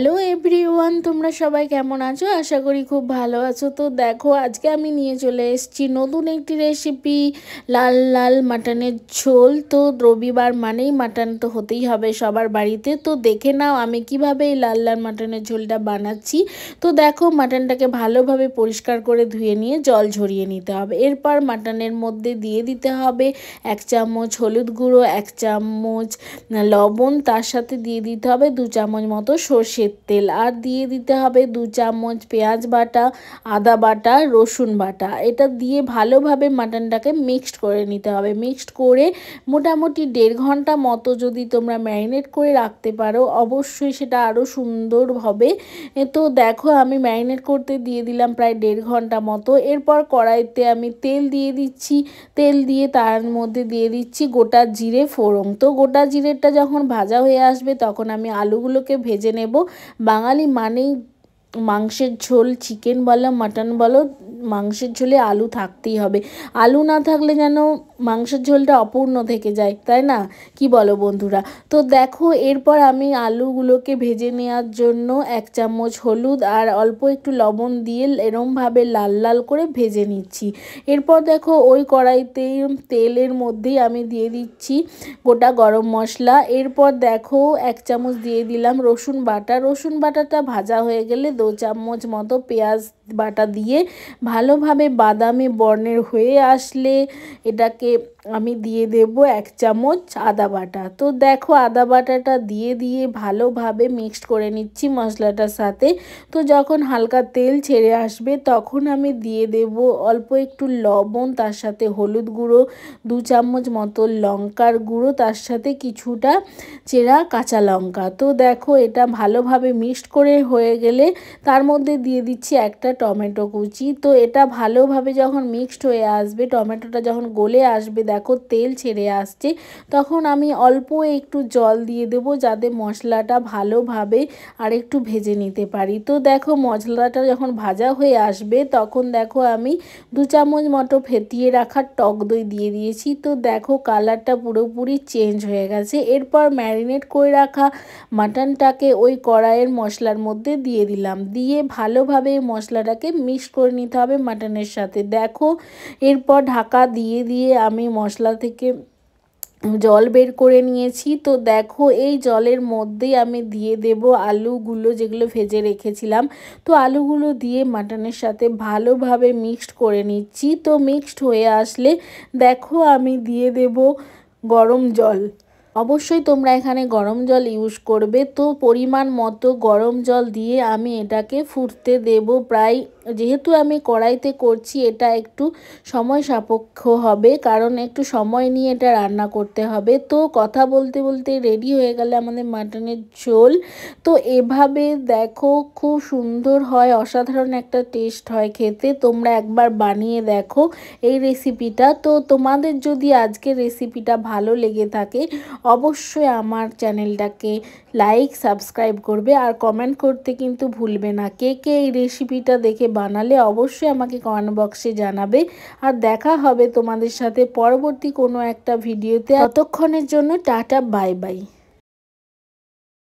Hello everyone, তোমরা সবাই কেমন আছো? আশা করি খুব ভালো আছো। তো দেখো, আজকে আমি নিয়ে চলে এসেছি নতুন একটি রেসিপি, লাল লাল মাটনের ঝোল। তো রবিবার মানেই মাটন তো হতেই হবে সবার বাড়িতে। তো দেখে নাও আমি কিভাবে এই লাল লাল মাটনের ঝোলটা বানাচ্ছি। তো দেখো, মাটনটাকে ভালোভাবে পরিষ্কার করে ধুয়ে নিয়ে জল ঝরিয়ে নিতে হবে। এরপর মাটনের মধ্যে দিয়ে দিতে হবে 1 চামচ হলুদ গুঁড়ো, 1 চামচ লবণ, তার সাথে দিয়ে দিতে হবে 2 চামচ মতো সর্ষের তেল, আর দিয়ে দিতে হবে 2 চামচ পেঁয়াজ বাটা, আদা বাটা, রসুন বাটা। এটা দিয়ে ভালোভাবে মাটনটাকে মিক্সড করে নিতে হবে। মিক্সড করে মোটামুটি 1.5 ঘন্টা মতো যদি তোমরা ম্যারিনেট করে রাখতে পারো, অবশ্যই সেটা আরও সুন্দর হবে। তো দেখো, আমি ম্যারিনেট করতে দিয়ে দিলাম প্রায় 1.5 ঘন্টা মতো। এরপর কড়াইতে আমি তেল দিয়ে দিচ্ছি। তেল দিয়ে তার মধ্যে দিয়ে দিচ্ছি গোটা জিরে ফোড়ন। তো গোটা জিরেটা যখন ভাজা হয়ে আসবে তখন আমি আলুগুলোকে ভেজে নেব। বাঙালি মানেই মাংসের ঝোল, চিকেন বলো মাটন বলো, মাংসের ঝোলে আলু থাকতেই হবে। আলু না থাকলে যেন মাংসের ঝোলটা অপূর্ণ থেকে যায়, তাই না? কি বলো বন্ধুরা? তো দেখো, এরপর আমি আলুগুলোকে ভেজে নেওয়ার জন্য 1 চামচ হলুদ আর অল্প একটু লবণ দিয়ে এরমভাবে লাল লাল করে ভেজে নিচ্ছি। এরপর দেখো, ওই কড়াইতেই তেলের মধ্যেই আমি দিয়ে দিচ্ছি গোটা গরম মশলা। এরপর দেখো, 1 চামচ দিয়ে দিলাম রসুন বাটা। রসুন বাটাটা ভাজা হয়ে গেলে 2 চামচ মতো পেঁয়াজ বাটা দিয়ে ভালোভাবে বাদামি বর্ণের হয়ে আসলে এটাকে আমি দিয়ে দেব 1 চামচ আদা বাটা। তো দেখো, আদা বাটাটা দিয়ে ভালোভাবে মিক্সড করে নিচ্ছি মশলাটার সাথে। তো যখন হালকা তেল ছেড়ে আসবে তখন আমি দিয়ে দেব অল্প একটু লবণ, তার সাথে হলুদ গুঁড়ো, 2 চামচ মতো লঙ্কার গুঁড়ো, তার সাথে কিছুটা চেরা কাঁচা লঙ্কা। তো দেখো, এটা ভালোভাবে মিক্সড করে হয়ে গেলে তার মধ্যে দিয়ে দিচ্ছি একটা টমেটো কুচি। তো এটা ভালোভাবে যখন মিক্সড হয়ে আসবে, টমেটোটা যখন গলে আসবে, দেখো তেল ছেড়ে আসছে, তখন আমি অল্প একটু জল দিয়ে দেবো যাতে মশলাটা ভালোভাবে আর একটু ভেজে নিতে পারি। তো দেখো, মশলাটা যখন ভাজা হয়ে আসবে তখন দেখো আমি 2 চামচ মতো ফেটিয়ে রাখা টক দই দিয়ে দিয়েছি। তো দেখো, কালারটা পুরোপুরি চেঞ্জ হয়ে গেছে। এরপর ম্যারিনেট করে রাখা মাটনটাকে ওই কড়াইয়ের মশলার মধ্যে দিয়ে দিলাম। দিয়ে ভালোভাবে মশলাটাকে মিক্স করে নিতে হবে মাটনের সাথে। দেখো, এরপর ঢাকা দিয়ে আমি মশলা থেকে জল বের করে নিয়েছি। তো দেখো, এই জলের মধ্যেই আমি দিয়ে দেব আলুগুলো যেগুলো ভেজে রেখেছিলাম। তো আলুগুলো দিয়ে মাটনের সাথে ভালোভাবে মিক্সড করে নিচ্ছি। তো মিক্সড হয়ে আসলে দেখো আমি দিয়ে দেব গরম জল। অবশ্যই তোমরা এখানে গরম জল ইউজ করবে। তো পরিমাণ মতো গরম জল দিয়ে আমি এটাকে ফুটতে দেব। প্রায়, যেহেতু আমি কড়াইতে করছি, এটা একটু সময় সাপেক্ষ হবে, কারণ একটু সময় নিয়ে এটা রান্না করতে হবে। তো কথা বলতে বলতে রেডি হয়ে গেলে আমাদের মাটনের ঝোল। তো এভাবে দেখো, খুব সুন্দর হয়, অসাধারণ একটা টেস্ট হয় খেতে। তোমরা একবার বানিয়ে দেখো এই রেসিপিটা। তো তোমাদের যদি আজকের রেসিপিটা ভালো লেগে থাকে, অবশ্যই আমার চ্যানেলটাকে লাইক সাবস্ক্রাইব করবে আর কমেন্ট করতে কিন্তু ভুলবে না। কে কে এই রেসিপিটা দেখে বানালে অবশ্যই আমাকে কমেন্ট বক্সে জানাবে। আর দেখা হবে তোমাদের সাথে পরবর্তী কোনো একটা ভিডিওতে। ততক্ষণের জন্য টাটা, বাই বাই।